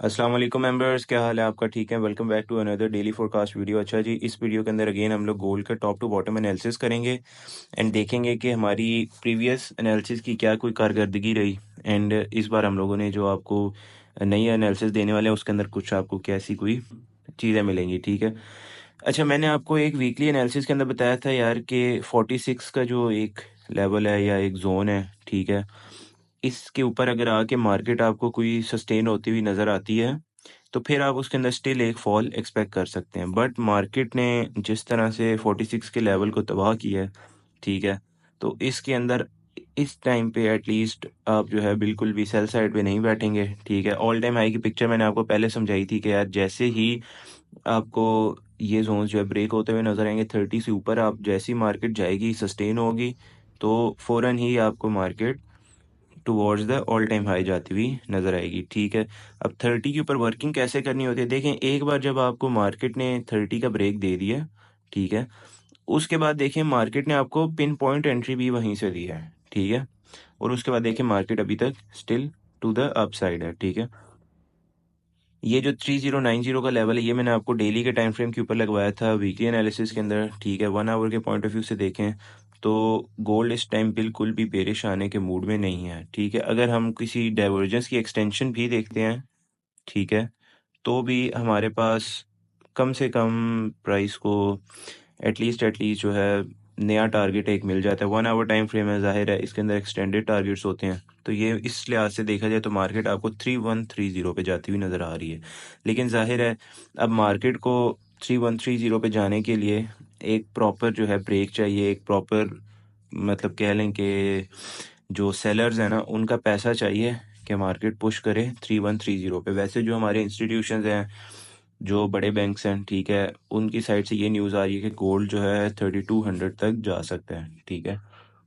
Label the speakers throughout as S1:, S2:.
S1: अस्सलाम वालेकुम मेंबर्स, क्या हाल है आपका? ठीक है, welcome back to another daily forecast video. अच्छा जी, इस वीडियो के अंदर अगेन हम लोग गोल्ड का टॉप टू बॉटम एनालिसिस करेंगे एंड देखेंगे कि हमारी प्रीवियस एनालिसिस की क्या कोई कारकर्दगी रही। एंड इस बार हम लोगों ने जो आपको नई एनालिसिस देने वाले हैं उसके अंदर कुछ आपको कैसी कोई चीज़ें मिलेंगी। ठीक है। अच्छा, मैंने आपको एक वीकली एनालिसिस के अंदर बताया था यार कि 46 का जो एक लेवल है या एक जोन है, ठीक है, इसके ऊपर अगर आके मार्केट आपको कोई सस्टेन होती हुई नज़र आती है तो फिर आप उसके अंदर स्टिल एक फॉल एक्सपेक्ट कर सकते हैं। बट मार्केट ने जिस तरह से 46 के लेवल को तबाह किया है, ठीक है, तो इसके अंदर इस टाइम पे एटलीस्ट आप जो है बिल्कुल भी सेल साइड पे नहीं बैठेंगे। ठीक है। ऑल टाइम हाई की पिक्चर मैंने आपको पहले समझाई थी कि यार जैसे ही आपको ये जोन जो है ब्रेक होते हुए नजर आएंगे 30 से ऊपर, आप जैसी मार्केट जाएगी सस्टेन होगी तो फौरन ही आपको market towards the all time high जाती हुई नज़र आएगी। ठीक है। अब 30 के ऊपर वर्किंग कैसे करनी होती है, देखें, एक बार जब आपको मार्केट ने 30 का ब्रेक दे दिया, ठीक है, उसके बाद देखिए मार्केट ने आपको पिन पॉइंट एंट्री भी वहीं से दी है। ठीक है। और उसके बाद देखिए मार्केट अभी तक स्टिल टू द अपसाइड है। ठीक है। ये जो 3090 का लेवल है ये मैंने आपको डेली के टाइम फ्रेम के ऊपर लगवाया था वीकली एनालिसिस के अंदर। ठीक है। 1 आवर के पॉइंट ऑफ व्यू से देखें तो गोल्ड इस टाइम बिल्कुल भी बेरिश आने के मूड में नहीं है। ठीक है। अगर हम किसी डाइवर्जेंस की एक्सटेंशन भी देखते हैं, ठीक है, तो भी हमारे पास कम से कम प्राइस को एटलीस्ट जो है नया टारगेट एक मिल जाता है। 1 आवर टाइम फ्रेम है, जाहिर है इसके अंदर एक्सटेंडेड टारगेट्स होते हैं, तो ये इस लिहाज से देखा जाए तो मार्केट आपको 3130 पे जाती हुई नज़र आ रही है। लेकिन जाहिर है अब मार्केट को 3130 पे जाने के लिए एक प्रॉपर जो है ब्रेक चाहिए, एक प्रॉपर मतलब कह लें कि जो सेलर्स हैं ना उनका पैसा चाहिए कि मार्केट पुश करे 3130 पे। वैसे जो हमारे इंस्टीट्यूशंस हैं, जो बड़े बैंक्स हैं, ठीक है, उनकी साइड से ये न्यूज़ आ रही है कि गोल्ड जो है 3200 तक जा सकता है। ठीक है।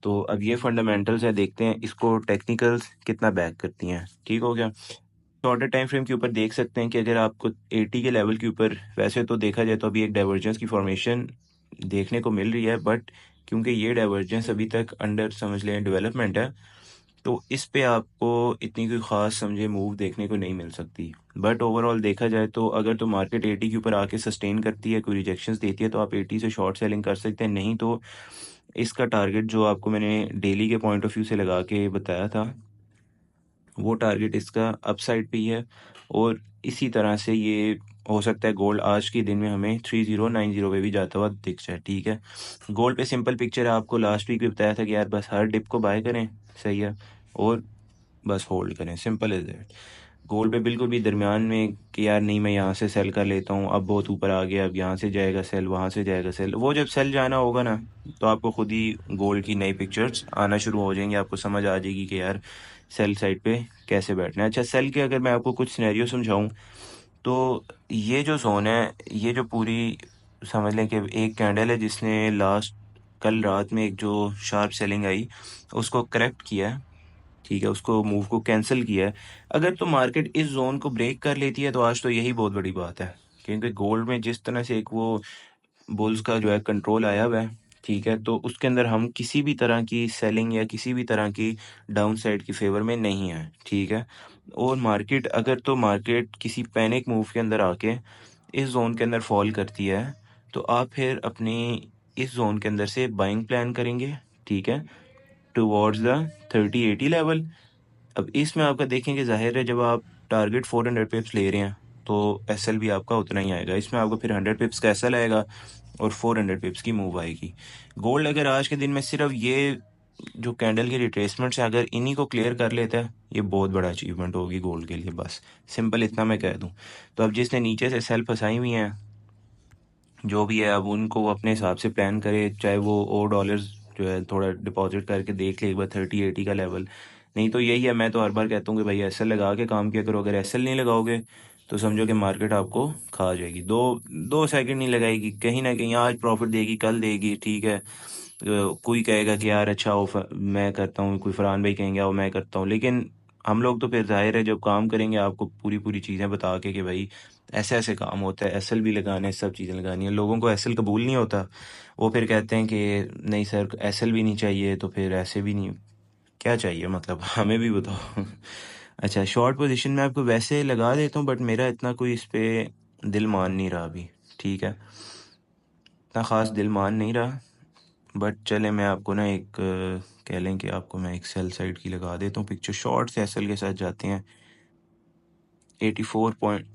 S1: तो अब ये फंडामेंटल्स है, देखते हैं इसको टेक्निकल्स कितना बैक करती हैं। ठीक हो गया। शॉर्टर टाइम फ्रेम के ऊपर देख सकते हैं कि अगर आपको 80 के लेवल के ऊपर, वैसे तो देखा जाए तो अभी एक डाइवर्जेंस की फॉर्मेशन देखने को मिल रही है, बट क्योंकि ये डाइवर्जेंस अभी तक अंडर समझ लें डेवलपमेंट है, तो इस पे आपको इतनी कोई ख़ास समझे मूव देखने को नहीं मिल सकती। बट ओवरऑल देखा जाए तो अगर तो मार्केट 80 के ऊपर आके सस्टेन करती है, कोई रिजेक्शंस देती है, तो आप 80 से शॉर्ट सेलिंग कर सकते हैं। नहीं तो इसका टारगेट जो आपको मैंने डेली के पॉइंट ऑफ व्यू से लगा के बताया था, वो टारगेट इसका अपसाइड पे ही है। और इसी तरह से ये हो सकता है गोल्ड आज के दिन में हमें 3090 पे भी जाता हुआ दिख जाए। ठीक है। गोल्ड पे सिंपल पिक्चर है, आपको लास्ट वीक भी बताया था कि यार बस हर डिप को बाय करें, सही है, और बस होल्ड करें, सिंपल इज दैट। गोल्ड पे बिल्कुल भी दरमियान में कि यार नहीं मैं यहाँ से सेल कर लेता हूँ, अब बहुत ऊपर आ गया, अब यहाँ से जाएगा सेल, वहाँ से जाएगा सेल, वो जब सेल जाना होगा ना तो आपको खुद ही गोल्ड की नई पिक्चर्स आना शुरू हो जाएंगे, आपको समझ आ जाएगी कि यार सेल साइड पे कैसे बैठना है। अच्छा, सेल के अगर मैं आपको कुछ सिनेरियो समझाऊं तो ये जो जोन है, ये जो पूरी समझ लें कि एक कैंडल है जिसने लास्ट कल रात में एक जो शार्प सेलिंग आई उसको करेक्ट किया है, ठीक है, उसको मूव को कैंसिल किया है। अगर तो मार्केट इस जोन को ब्रेक कर लेती है तो आज तो यही बहुत बड़ी बात है, क्योंकि गोल्ड में जिस तरह से एक वो बुल्स का जो है कंट्रोल आया हुआ है, ठीक है, तो उसके अंदर हम किसी भी तरह की सेलिंग या किसी भी तरह की डाउन साइड की फेवर में नहीं है। ठीक है। और मार्केट अगर तो मार्केट किसी पैनिक मूव के अंदर आके इस जोन के अंदर फॉल करती है तो आप फिर अपनी इस जोन के अंदर से बाइंग प्लान करेंगे, ठीक है, टुवर्ड्स द 3080 लेवल। अब इसमें आपका देखेंगे जाहिर है जब आप टारगेट 400 पिप्स ले रहे हैं तो एसएल भी आपका उतना ही आएगा, इसमें आपको फिर 100 पिप्स का एसएल आएगा और 400 पिप्स की मूव आएगी। गोल्ड अगर आज के दिन में सिर्फ ये जो कैंडल की रिट्रेसमेंट्स है अगर इन्हीं को क्लियर कर लेता है, ये बहुत बड़ा अचीवमेंट होगी गोल्ड के लिए, बस सिंपल इतना मैं कह दूं। तो अब जिसने नीचे से सेल फंसाई हुई हैं जो भी है, अब उनको वो अपने हिसाब से प्लान करे, चाहे वो $डॉलर्स जो है थोड़ा डिपॉजिट करके देख ले एक बार 3080 का लेवल। नहीं तो यही है, मैं तो हर बार कहता हूँ कि भाई एसएल लगा के काम किया करो, अगर एसएल नहीं लगाओगे तो समझो कि मार्केट आपको खा जाएगी, दो दो सेकंड नहीं लगाएगी, कहीं ना कहीं आज प्रॉफिट देगी, कल देगी। ठीक है। कोई कहेगा कि यार अच्छा ऑफर मैं करता हूँ, कोई फरहान भाई कहेंगे आओ मैं करता हूँ, लेकिन हम लोग तो फिर जाहिर है जब काम करेंगे आपको पूरी पूरी चीज़ें बता के कि भाई ऐसे ऐसे काम होता है, एसएल भी लगाना है, सब चीज़ें लगानी है। लोगों को एसएल कबूल नहीं होता, वो फिर कहते हैं कि नहीं सर एसएल भी नहीं चाहिए, तो फिर ऐसे भी नहीं, क्या चाहिए मतलब हमें भी बताओ। अच्छा, शॉर्ट पोजीशन में आपको वैसे लगा देता हूँ, बट मेरा इतना कोई इस पे दिल मान नहीं रहा अभी। ठीक है, इतना ख़ास दिल मान नहीं रहा, बट चले मैं आपको ना एक कह लें कि आपको मैं एक सेल साइड की लगा देता हूँ पिक्चर। शॉर्ट से एसएल के साथ जाते हैं 84 पॉइंट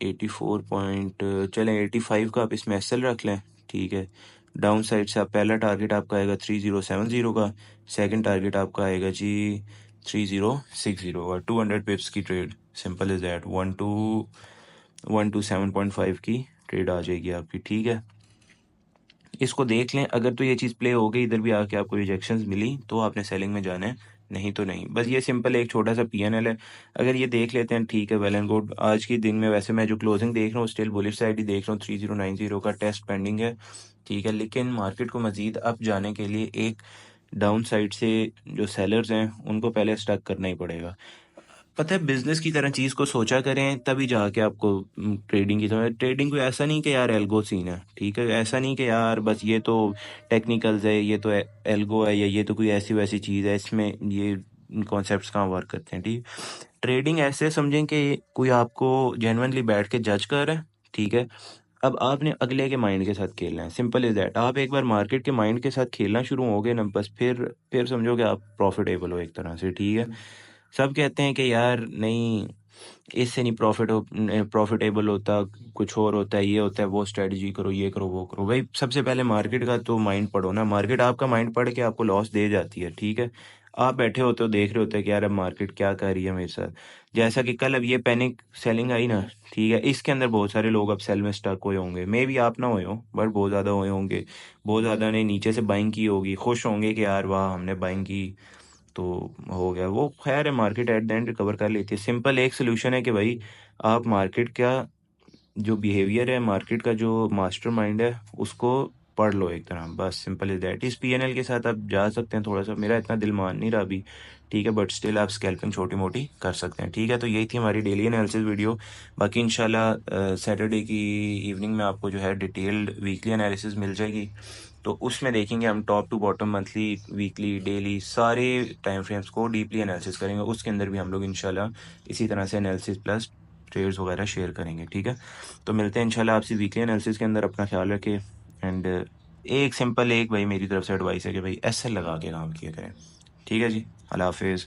S1: 84 पॉइंट, चलें 85 का आप इसमें एसएल रख लें। ठीक है, डाउन साइड से आप पहला टारगेट आपका आएगा 3070 का, सेकंड टारगेट आपका आएगा जी 3060 और 200 पिप्स की ट्रेड, सिंपल इज दैट। 127.5 की ट्रेड आ जाएगी आपकी। ठीक है, इसको देख लें। अगर तो ये चीज़ प्ले हो गई, इधर भी आके आपको रिजेक्शंस मिली, तो आपने सेलिंग में जाना है, नहीं तो नहीं। बस ये सिंपल एक छोटा सा पीएनएल है। अगर ये देख लेते हैं, ठीक है, वेल एंड गुड। आज के दिन में वैसे मैं जो क्लोजिंग देख रहा हूँ स्टिल बुलिश साइड ही देख रहा हूँ, 3090 का टेस्ट पेंडिंग है। ठीक है, लेकिन मार्केट को मजीद अप जाने के लिए एक डाउन साइड से जो सेलर्स हैं उनको पहले स्टक करना ही पड़ेगा। पता है, बिजनेस की तरह चीज को सोचा करें, तभी जाके आपको ट्रेडिंग की तरह। ट्रेडिंग कोई ऐसा नहीं कि यार एल्गो सीन है। ठीक है, ऐसा नहीं कि यार बस ये तो टेक्निकल्स है, ये तो एल्गो है, या ये तो कोई ऐसी वैसी चीज है, इसमें ये कॉन्सेप्ट्स कहाँ वर्क करते हैं। ठीक, ट्रेडिंग ऐसे समझें कि कोई आपको जेन्युइनली बैठ के जज कर रहा है। ठीक है, अब आपने अगले के माइंड के साथ खेलना है, सिंपल इज दैट। आप एक बार मार्केट के माइंड के साथ खेलना शुरू हो गए ना, बस फिर समझो कि आप प्रॉफिटेबल हो एक तरह से। ठीक है, सब कहते हैं कि यार नहीं, इससे नहीं प्रॉफिटेबल होता, कुछ और होता है, ये होता है, वो स्ट्रेटजी करो, ये करो, वो करो। भाई सबसे पहले मार्केट का तो माइंड पढ़ो ना। मार्केट आपका माइंड पढ़ के आपको लॉस दे जाती है। ठीक है, आप बैठे होते हो, देख रहे होते हैं कि यार अब मार्केट क्या कर रही है मेरे साथ। जैसा कि कल अब ये पैनिक सेलिंग आई ना, ठीक है, इसके अंदर बहुत सारे लोग अब सेल में स्टक हुए होंगे। मे भी आप ना हुए हो, बट बहुत ज़्यादा हुए होंगे। बहुत ज़्यादा ने नीचे से बाइंग की होगी, खुश होंगे कि यार वाह हमने बाइंग की, तो हो गया वो। खैर है, market at the end recover कर लेती है। सिंपल एक सोल्यूशन है कि भाई आप मार्केट का जो बिहेवियर है, मार्केट का जो मास्टरमाइंड है, उसको पढ़ लो एक तरह, बस सिंपल इज दैट। इस पीएनएल के साथ आप जा सकते हैं। थोड़ा सा मेरा इतना दिल मान नहीं रहा अभी। ठीक है, बट स्टिल आप स्कैल्पिंग छोटी मोटी कर सकते हैं। ठीक है, तो यही थी हमारी डेली एनालिसिस वीडियो। बाकी इंशाल्लाह सैटरडे की इवनिंग में आपको जो है डिटेल्ड वीकली एनालिसिस मिल जाएगी। तो उसमें देखेंगे हम top to bottom, monthly, weekly, daily, सारे टाइम फ्रेम्स को डीपली एनालिसिस करेंगे। उसके अंदर भी हम लोग इंशाल्लाह इसी तरह से एनालिसिस प्लस ट्रेड्स वगैरह शेयर करेंगे। ठीक है, तो मिलते हैं इंशाल्लाह आपसे वीकली एनालिसिस के अंदर। अपना ख्याल रखें, एंड एक सिंपल एक भाई मेरी तरफ से एडवाइस है कि भाई एसएल लगा के काम किया करें। ठीक है जी, अल्लाह हाफिज़।